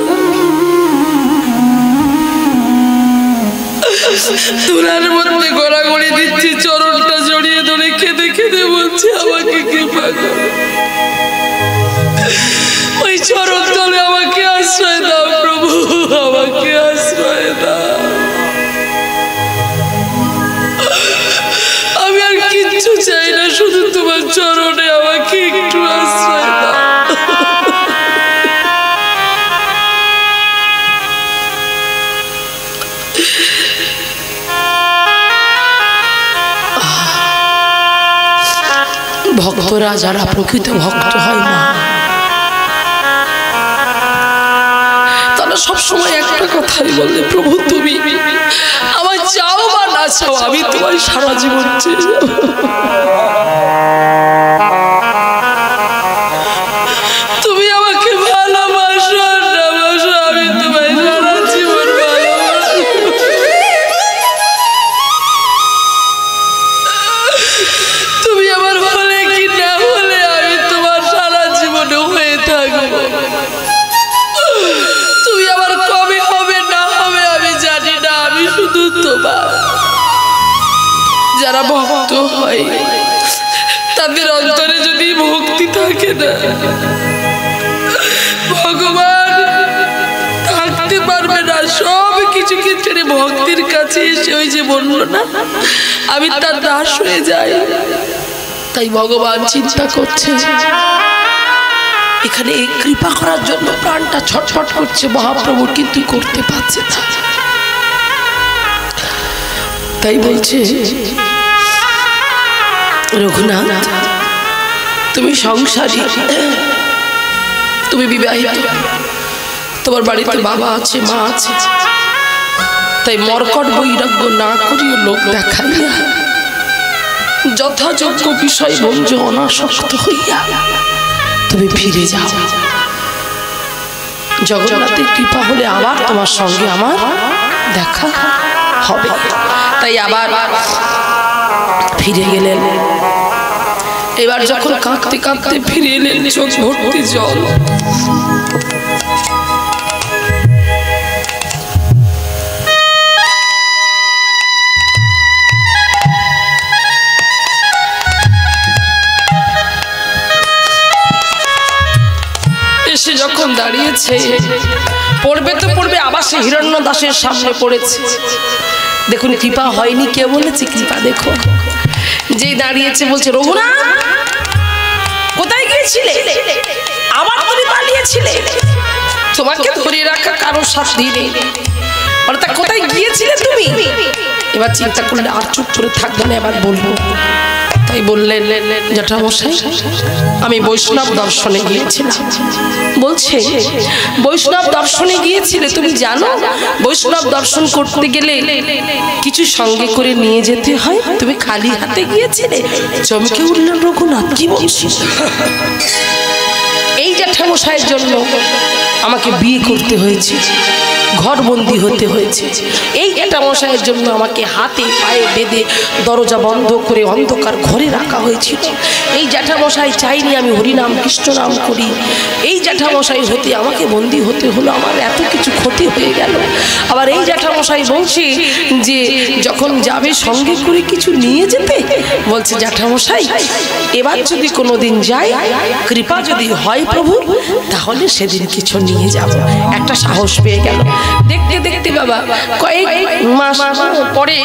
তুলার মধ্যে গড়াগড়ি দিচ্ছি, চরণটা জড়িয়ে ধরে কেঁদে কেঁদে বলছি, আমাকে কৃপা করো, ওই চরণ তলে আমাকে আশ্রয় দাও প্রভু, আমাকে আশ্রয় দাও। আমি আর কিচ্ছু চাই না, শুধু তোমার চরণে আমাকে একটু আশ্রয় দাও। ভক্তরা যারা প্রকৃত ভক্ত হয় মা, তারা সবসময় একটা কথাই বলে, প্রভু তুমি আমায় চাও বা না চাও, আমি তোমায় সারা জীবন চেয়ে যাব। তুমি আমাকে ভালোবাসো আর না বাসো, আমি তোমায় সারা জীবন ভালোবাসি। তুমি আমার হলে কি না হলে, আমি তোমার সারা জীবনে হয়ে থাকবো। তুমি আমার কবে হবে না হবে আমি জানি না, আমি শুধু তোমার। যারা ভক্ত হয় তাদের অন্তরে যদি ভক্তি থাকে না, ভগবান থাকতে পারবে না। সব কিছুকে ছেড়ে ভক্তির কাছে এসে, ওই যে বলল না, আমি তার দাস হয়ে যাই। তাই ভগবান চিন্তা করছে, এখানে কৃপা করার জন্য প্রাণটা ছটফট করছে মহাপ্রভু, কিন্তু করতে পারছে না। তাই বলছে, রঘুনাথ তুমি সংসারী, তুমি বিবাহিত, তোমার বাড়িতে বাবা আছে, মা আছে, তাই মর্কট বৈরাগ্য না করিও লোক দেখাইয়া যথাযোগ্য বিষয় বঞ্জ অনাসক্ত হইয়া তুমি ফিরে যাও। জগন্নাথের কৃপা হলে আবার তোমার সঙ্গে আমার দেখা হবে। তাই আবার ফিরে গেলেন। এবার যখন কাঁদতে কাঁদতে ফিরে এলেন, চোখ ভর্তি জল। এসে যখন দাঁড়িয়েছে, পড়বে তো পড়বে, আবার সে হিরণ্য দাসের সামনে পড়েছে। দেখুন কৃপা হয়নি, কে বলেছে কৃপা? দেখো যেই দাঁড়িয়েছে বলছে, রঘুনাথ কোথায় গিয়েছিলে? আবার তুমি পালিয়েছিলে, তোমাকে ধরে রাখা কারোর সাথে নেই, অর্থাৎ কোথায় গিয়েছিলে তুমি? এবার চিন্তা করলে আর চুপ করে থাকবে না, এবার বলবো। তাই বললেন, জ্যাঠামশাই আমি বৈষ্ণব দর্শনে গিয়েছিলাম। বলছে বৈষ্ণব দর্শনে গিয়েছিলে? তুমি জানো বৈষ্ণব দর্শন করতে গেলে কিছু সঙ্গে করে নিয়ে যেতে হয়, তুমি খালি হাতে গিয়েছিলে? চমকে উঠলেন রঘুনাথ, কি বলছিস? এই জ্যাঠামশাইয়ের জন্য আমাকে বিয়ে করতে হয়েছে, ঘরবন্দি হতে হয়েছে। এই জ্যাঠামশাইয়ের জন্য আমাকে হাতে পায়ে বেঁধে দরজা বন্ধ করে অন্ধকার ঘরে রাখা হয়েছিল। এই জ্যাঠামশাই চাইনি আমি হরিনাম কৃষ্ণ নাম করি। এই জ্যাঠামশাই হতে আমাকে বন্দি হতে হলো, আমার এত কিছু ক্ষতি হয়ে গেল। আবার এই জ্যাঠামশাই বলছে যে যখন যাবে সঙ্গে করে কিছু নিয়ে যেতে। বলছে জ্যাঠামশাই এবার যদি কোনোদিন যাই, কৃপা যদি হয় প্রভু, তাহলে সেদিন কিছু নিয়ে যাব। একটা সাহস পেয়ে গেল। দেখতে দেখতে বাবা কয়েক মাস পরে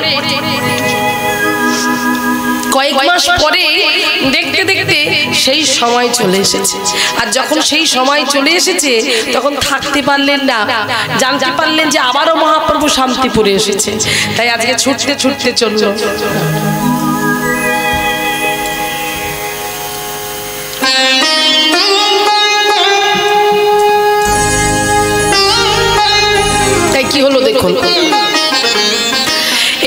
দেখতে দেখতে সেই সময় চলে এসেছে। আর যখন সেই সময় চলে এসেছে তখন থাকতে পারলেন না, জানতে পারলেন যে আবারও মহাপ্রভু শান্তিপুরে এসেছে। তাই আজকে ছুটতে ছুটতে চলল। কি হলো দেখুন,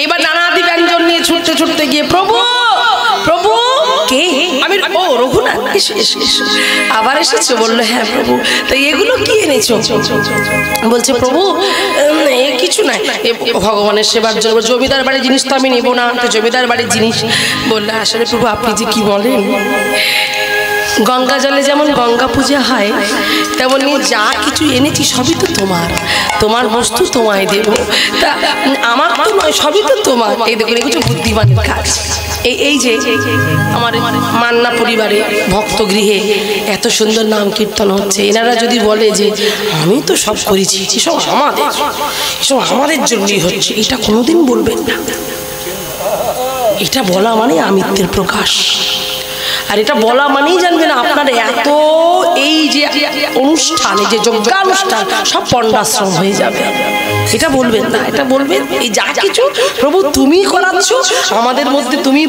এইবার নানাদি ব্যঞ্জন নিয়ে ছুটতে ছুটতে গিয়ে, প্রভু প্রভু কে? আমি ও রঘুনাথ, আবার এসেছো? বললো হ্যাঁ প্রভু। তাই এগুলো কি এনেছো? বলছে প্রভু কিছু নাই, ভগবানের সেবার জন্য। জমিদার বাড়ির জিনিস তো আমি নেবো না, তো জমিদার বাড়ির জিনিস। বললে আসলে প্রভু আপনি যে কি বলেন, গঙ্গা জলে যেমন গঙ্গা পূজা হয় তেমনি যা কিছু এনেছি সবই তো তোমার, তোমার বস্তু তোমায় দেব, তা আমার তো নয়, সবই তো তোমার। এই দেখুন কিছু বুদ্ধিমানের কাজ। এই যে আমার মান্না পরিবারে ভক্ত গৃহে এত সুন্দর নাম কীর্তন হচ্ছে, এনারা যদি বলে যে আমি তো সব করেছি, এসব আমাদের জন্যই হচ্ছে, এটা কোনোদিন বলবেন না। এটা বলা মানে আমিত্বের প্রকাশ। আর এটা বলা মানেই জানবেন আপনার এত এই যে অনুষ্ঠান, এই যে যজ্ঞানুষ্ঠান সব পণ্ডাশ্রম হয়ে যাবে। এটা বলবেন না, এটা বলবেন এই যা কিছু প্রভু তুমি করাচ্ছ, আমাদের মধ্যে তুমি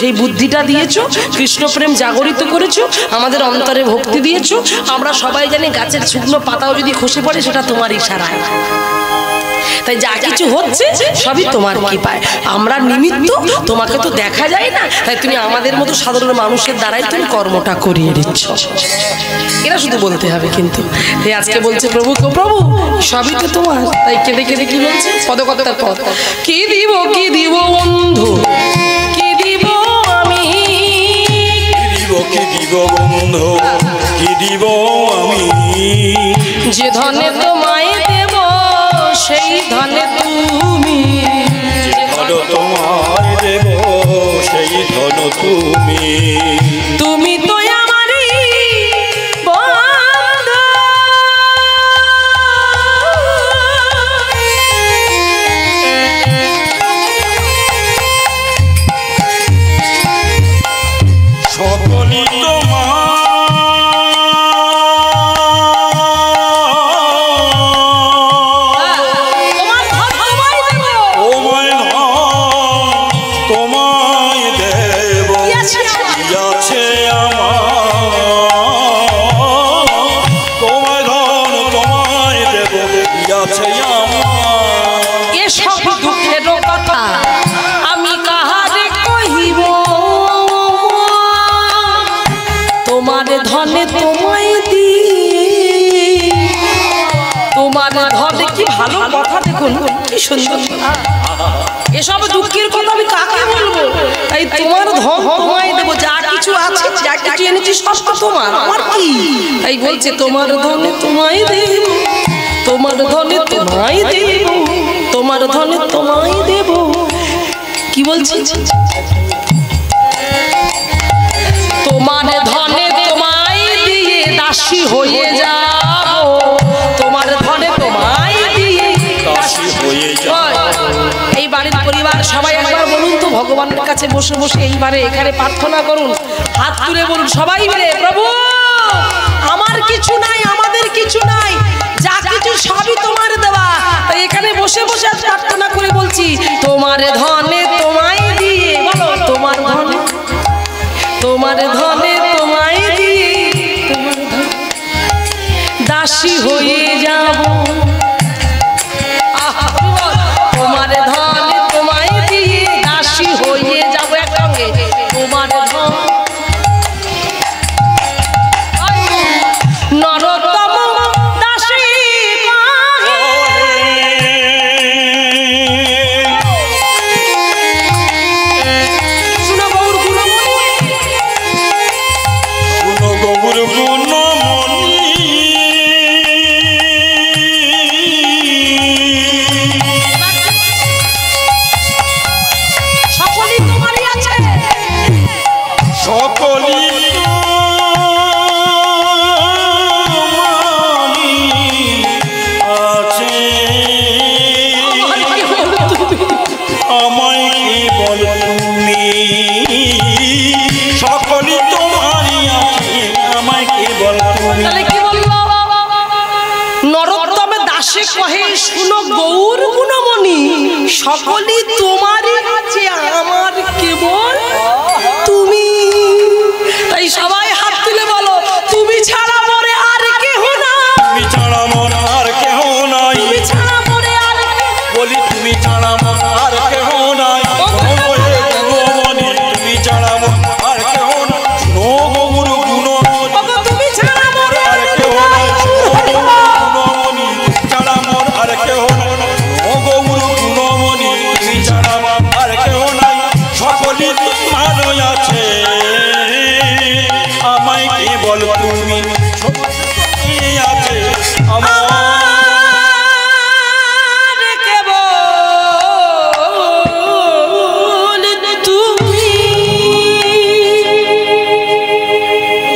সেই বুদ্ধিটা দিয়েছো, কৃষ্ণপ্রেম জাগরিত করেছো, আমাদের অন্তরে ভক্তি দিয়েছো। আমরা সবাই জানি গাছের শুকনো পাতাও যদি খসে পড়ে সেটা তোমার ইশারায়। তাই যা কিছু হচ্ছে সবই তোমার কৃপায়, আমরা নিমিত্ত, তোমাকে তো দেখা যায় না, তাই তুমি আমাদের মতো সাধারণ মানুষের দ্বারাই তুমি কর্মটা করিয়ে দিচ্ছ। এরা শুধু বলতে হবে কিন্তু। তাই আজকে বলছে প্রভু প্রভু সবই তো তোমার। তাই কেঁদে কেঁদে কি বলছে, পদকর্তার পদ, কি দিব বন্ধু, কি দিব আমি, কি দিব বন্ধু, কি দিব আমি, যে ধনে তোমায় দেব সেই ধনে তুমি, ধন তোমায় দেব সেই ধন তুমি, তুমি তো আমারই বন্ধু, সকলই তোমার, এসব দুঃখের কথা আমি কাকে বলবো? তাই তোমার ধন তোমায় দেবো, যা কিছু আছে যা কিছু এনেছি সব তো তোমার, আমার কি? তাই বলছে তোমার ধনে তোমায় দেব, তোমার ধনে তোমায় দেব, তোমার ধনে তোমায় দেব। কি বলছি? তোমার ধনে তোমায় দিয়ে দাসী হয়ে যাও, তোমার ধনে তোমায় দিয়ে দাসী হয়ে যাও। এই বাড়ির ভগবানের কাছে বসে বসে এইবারে এখানে প্রার্থনা করুন, হাত তুলে বলুন সবাই মিলে, প্রভু আমার কিছু নাই, আমাদের কিছু নাই, যা কিছু সবই তোমার দেওয়া। তাই এখানে বসে বসে আজ প্রার্থনা করে বলছি, তোমার ধনে তোমায় দিয়ে, বলো তোমার ধনে, তোমার ধনে তোমায় দিয়ে দাসী হয়ে যাব, তোমার ধনে তোমায় দিয়ে দাসী হয়ে যাব, একসঙ্গে তোমার ধন নরতম দাসী শুনো গৌর গুণমণি, শুনো গৌর গুণমণি, সকলই তোমারই আছে, সকলই তোমারই আছে, আমায় কেবল তুমি, সকলই তোমারই আছে, আমায় কেবল তুমি। তাহলে কি বললো? নরোত্তমে দাসে কহে শুনো গৌর গুণমণি, সকলই তোমারই আছে, আমার কেবল তুমি। তাই সবাই হাত তুলে বলো, তুমি ছাড়া মরে আর কেহ না, তুমি ছাড়া মন আর কেহ নাই, তুমি ছাড়া মরে আর বলি তুমি ছাড়া মন আর কেহ নাই, গুণমণি তুমি ছাড়া মন আর কেহ নাই, নো গৌর গুণমণি তুমি ছাড়া মরে আর কেহ নাই, গুণমণি ছাড়া মন আর কেহ নাই, ও গৌর গুণমণি তুমি ছাড়া মন আর কেহ নাই, সকলই তোমারই আছে, আমায় কেবল তুমি, সকলই আছে আমার।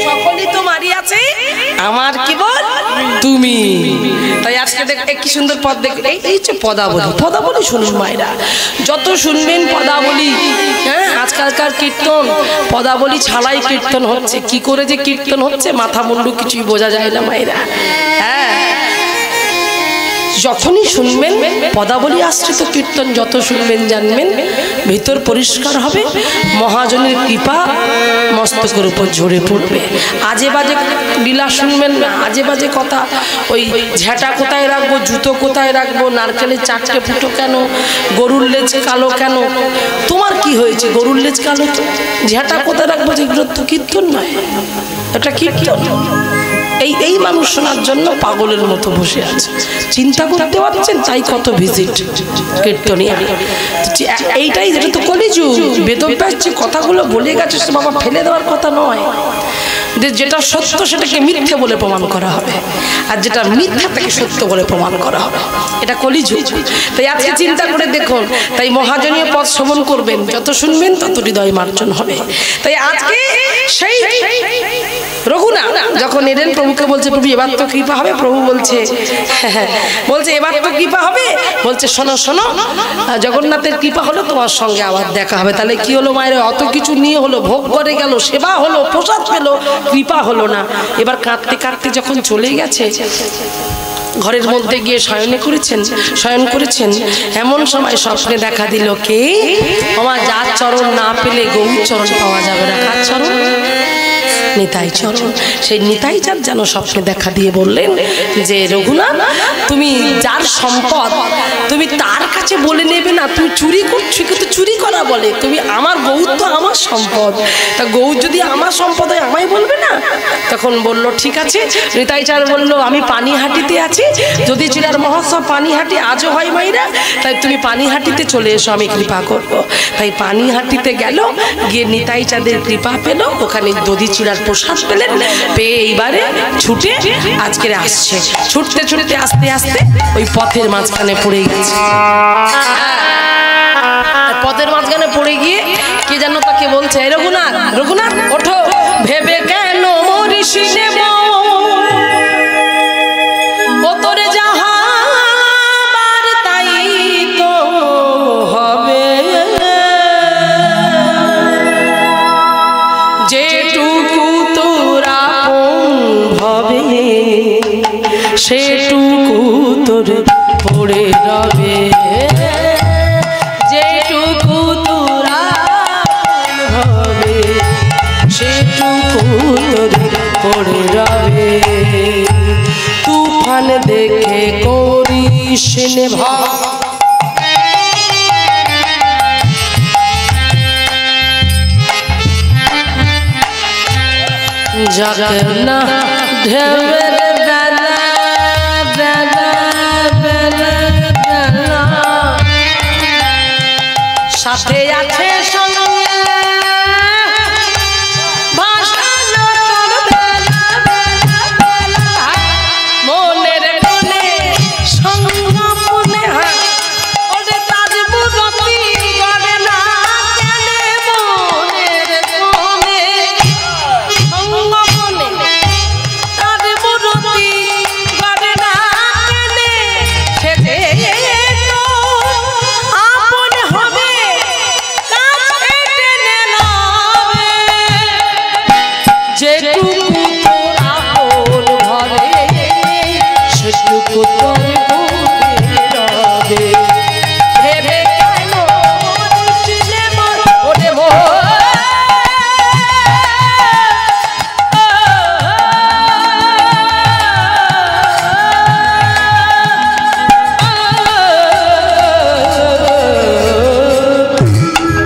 সকলই তোমারই আছে, আমার কেবল তুমি। তাই আজকে কি সুন্দর পদ দেখ, এই যে পদাবলী, পদাবলী শুনুন মায়েরা, যত শুনবেন পদাবলী। হ্যাঁ, আজকালকার কীর্তন পদাবলী ছাড়াই কীর্তন হচ্ছে, কি করে যে কীর্তন হচ্ছে মাথা মুন্ডু কিছুই বোঝা যায় না মায়েরা। হ্যাঁ, যখনই শুনবেন পদাবলী আশ্রিত কীর্তন, যত শুনবেন জানবেন ভিতর পরিষ্কার হবে, মহাজনের কৃপা মস্তকের উপর ঝরে পড়বে। আজে বাজে লীলা শুনবেন না, আজে বাজে কথা, ওই ঝ্যাঁটা কোথায় রাখবো, জুতো কোথায় রাখবো, নারকেলের চারটে ফুটো কেন, গরুর লেজ কালো কেন, তোমার কি হয়েছে গরুর লেজ কালো, তো ঝ্যাঁটা কোথায় রাখবো, যেগুলো তো কীর্তন নয়, এটা কীর্তন। এই মানুষ শোনার জন্য পাগলের মতো বসে আছে, চিন্তা করতে পারছেন, তাই কত ভিজিট কীর্তনিয়া। এইটাই, যেটা তো কলিযুগ, বেদব্যাস যে কথাগুলো বলে গেছে সে বাবা ফেলে দেওয়ার কথা নয়, যেটা সত্য সেটাকে মিথ্যে বলে প্রমাণ করা হবে, আর যেটা মিথ্যা তাকে সত্য বলে প্রমাণ করা হবে, এটা কলিযুগ। তাই আজকে চিন্তা করে দেখুন, তাই মহাজনীয় পদ শ্রবণ করবেন, যত শুনবেন তত হৃদয় মার্জন হবে। তাই আজকে সেই রঘুনাথ যখন এলেন, প্রভুকে বলছে প্রভু এবার তো কৃপা হবে, প্রভু বলছে বলছে এবার তো কৃপা হবে, বলছে শোনো শোনো, জগন্নাথের কৃপা হলো তোমার সঙ্গে আবার দেখা হবে। তাহলে কি হলো মায়ের, অত কিছু নিয়ে হলো, ভোগ করে গেল, সেবা হলো, প্রসাদ পেলো, কৃপা হলো না। এবার কাঁদতে কাঁদতে যখন চলে গেছে, ঘরের মধ্যে গিয়ে শয়ন করেছেন, এমন সময় স্বপ্নে দেখা দিল কে, আমার যার চরণ না পেলে গৌর চরণ পাওয়া যাবে না। কার চরণ? নিতাই চরণ। সেই নিতাই চাঁদ যেন স্বপ্নে দেখা দিয়ে বললেন যে রঘুনাথ, তুমি যার সম্পদ তুমি তার কাছে বলে নেবে না, তুমি চুরি করছো, কিন্তু চুরি করা বলে, তুমি আমার গৌর তো আমার সম্পদ, তা গৌর যদি আমার সম্পদ হয় আমায় বলবে না। তখন বলল ঠিক আছে। নিতাই চাঁদ বলল আমি পানিহাটিতে আছি, যদি চিলার মহোৎসব পানিহাটি আজও হয় মাইরা, তাই তুমি পানিহাটিতে চলে এসো, আমি কৃপা করব। তাই পানিহাটিতে গেল, গিয়ে নিতাই চাঁদের কৃপা পেল, ওখানে দধি চিড়ার প্রসাদ পেলেন, পেয়ে এইবারে ছুটে আজকে আসছে, ছুটতে ছুটতে আস্তে আস্তে ওই পথের মাঝখানে পড়ে গেছে। পথের মাঝখানে পড়ে গিয়ে কে যেন তাকে বলছে, রঘুনাথ রঘুনাথ ওঠো, ভেবে কেন মরিস নেব, ও তোরে যাহার তাই তো হবে, সেটুকু তোর পড়ে রবে, যেটুকু তোরা হবে সেটুকু তোর পড়ে রবে। তুফান দেখে করিস নে ভয়, যাকে না ঢেউয়ের বেলা বেলা বেলা বেলা সাথে আছে সঙ্গে ভাসানো তোর বেলা বেলা বেলা, মনের কোণে সংগমনে হাত ওরে তার মুরতি গড়ে না কেনে, মনের কোণে সংগমনে তার মুরতি গড়ে না কেনে, সেজে তো আপন হবে কাছে টেনে নাবে, যেটুকু তোর আপন ঘরে সেটুকু তোর বুকে রবে। ভেবে কেন মরিস নে মন, ওরে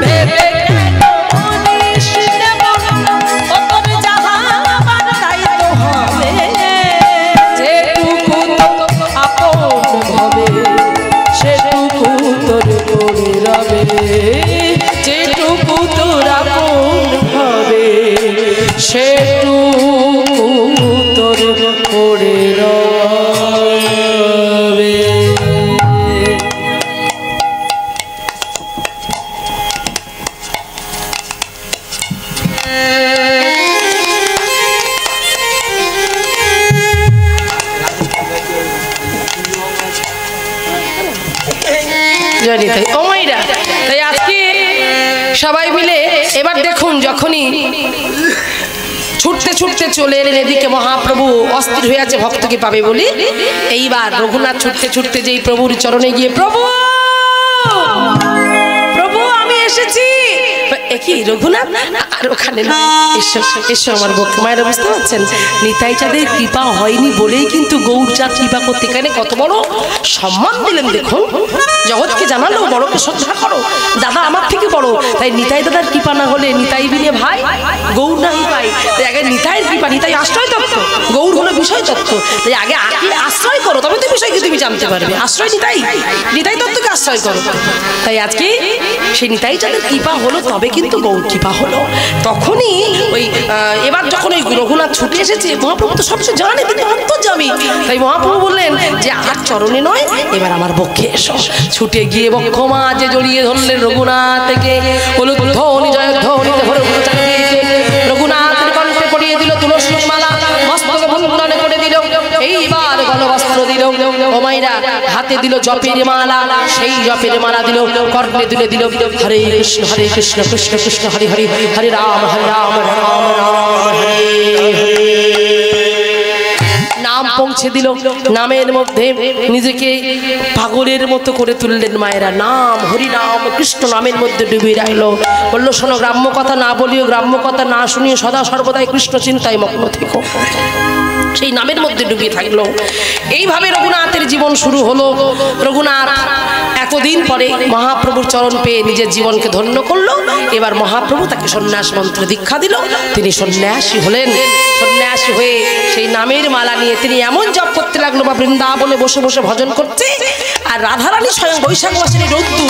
ভেবে কেন মরিস নে মন, ও তোর জাহাবার দায়িত্ব হবে, যেটুকু তোর আপন হবে সেটুকু তোর পড়ে রবে, যেটুকু তোর আপন হবে সেটুকু তোর পড়ে রবে। জানি তাই ও মাইরা, তাই আজকে সবাই মিলে এবার দেখুন, যখনই ছুটতে ছুটতে চলে এলেন এদিকে মহাপ্রভু অস্থির হয়ে আছে ভক্তকে পাবে বলি, এইবার রঘুনাথ ছুটতে ছুটতে যেই প্রভুর চরণে গিয়ে প্রভু প্রভু আমি এসেছি, একই রঘুনাথ আর ওখানে এসো এসো আমার বক্তা মায়েরা, বুঝতে পারছেন নিতাই চাঁদের কৃপা হয়নি বলেই কিন্তু গৌরচাঁদ কৃপা করতে এখানে কত বড় সম্মান দিলেন। দেখুন জগৎকে জানালো বড়কে শ্রদ্ধা করো, দাদা আমার থেকে বড়, তাই নিতাই দাদার কৃপা না হলে নিতাই বিনে ভাই গৌর নাই ভাই, তাই আগে নিতাইয়ের কৃপা, নিতাই আশ্রয় তত্ত্ব, গৌর হলো বিষয় তত্ত্ব, তাই আগে আশ্রয় করো তবে তো বিষয়কে তুমি জানতে পারবে, আশ্রয় নিতাই, নিতাই তত্ত্বকে আশ্রয় করো। তাই আজকে সেই নিতাই চাঁদের কৃপা হলো তবে কিন্তু গৌর কৃপা হলো। তখনই ওই এবার যখন ওই রঘুনাথ ছুটে এসেছে, মহাপ্রভু তো সবকিছু জানে, তিনি অন্তর্যামী, তাই মহাপ্রভু বললেন যে আর চরণে নয় এবার আমার বক্ষে এসো। ছুটে গিয়ে বক্ষ মাঝে জড়িয়ে ধরলেন রঘুনাথকে, ধ্বনি জয় ধ্বনিতে ভরে রঘুনাথের কণ্ঠে পড়িয়ে দিল তুলসী মালা, মস্তকে মুন্ডনে করে দিল, এইবার গলবস্ত্র দিল, ও মাইরা হাতে দিল জপের মালা, সেই জপের মালা দিল, কর্ণে দিলে দিল হরে কৃষ্ণ কৃষ্ণ কৃষ্ণ হরে হরে, হরে রাম রাম রাম হরে হরে, নাম পৌঁছে দিল, নামের মধ্যে নিজেকে পাগলের মতো করে তুললেন মায়েরা, নাম হরি নাম কৃষ্ণ নামের মধ্যে ডুবে রইল। বললো শোনো, গ্রাম্য কথা না বলিও, গ্রাম্য কথা না শুনিও, সদা সর্বদাই কৃষ্ণ চিন্তায় মগ্ন থেকো, সেই নামের মধ্যে ডুবিয়ে থাকলো। এইভাবে রঘুনাথের জীবন শুরু হলো। রঘুনাথ এতদিন পরে মহাপ্রভুর চরণ পেয়ে নিজের জীবনকে ধন্য করলো। এবার মহাপ্রভু তাকে সন্ন্যাস মন্ত্র দীক্ষা দিল, তিনি সন্ন্যাসী হলেন। সন্ন্যাসী হয়ে সেই নামের মালা নিয়ে তিনি এমন জপ করতে লাগলো, বা বৃন্দাবনে বসে বসে ভজন করতে। আর রাধারানী স্বয়ং বৈশাখ মাসের রৌদ্র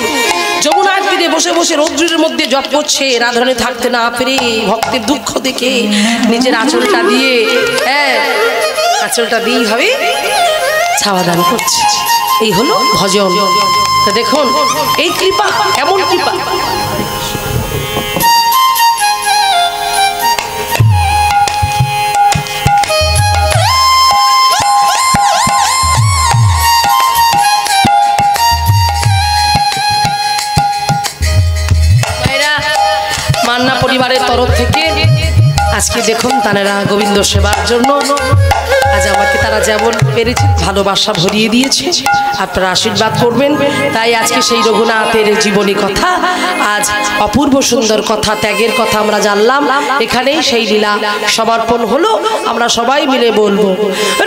যমুনার তীরে বসে বসে রৌদ্রের মধ্যে জপ করছে, রাধারানী থাকতে না পেরে ভক্তের দুঃখ দেখে নিজের আঁচলটা দিয়ে আঁচলটা দিয়ে ভাবে ছাওয়া দান করছে। এই হলো ভজন। তো দেখুন এই কৃপা, এমন কৃপা। মান্না পরিবারের তরফ থেকে আজকে দেখুন তারা গোবিন্দ সেবার জন্য আজ আমাকে তারা যেমন পেরেছে ভালোবাসা ভরিয়ে দিয়েছে, আপনারা আশীর্বাদ করবেন। তাই আজকে সেই রঘুনাথের জীবনী কথা, আজ অপূর্ব সুন্দর কথা, ত্যাগের কথা আমরা জানলাম। এখানেই সেই লীলা সমর্পণ হলো। আমরা সবাই মিলে বলবো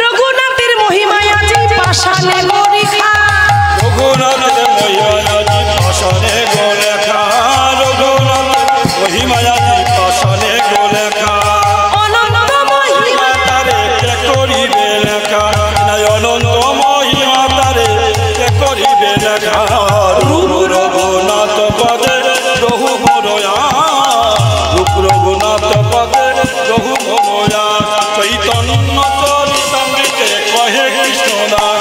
রঘুনাথের মহিমায় আজি পাশানে লেখা, রঘুনাথের মহিমায়াজি পাশানে লেখা, রঘুনাথের মহিমায়াজি পাশানে লেখা, অনন্ত মহিমা তারে কে করিবে লেখা, অনন্ত মহিমা তারে কে করিবে লেখা। রূপ রঘুনাথ পদে রঘু মনোয়া, রূপ রঘুনাথ পদে রঘু মনোয়া, চৈতন্য চরিতামৃতে কহে কৃষ্ণদাস।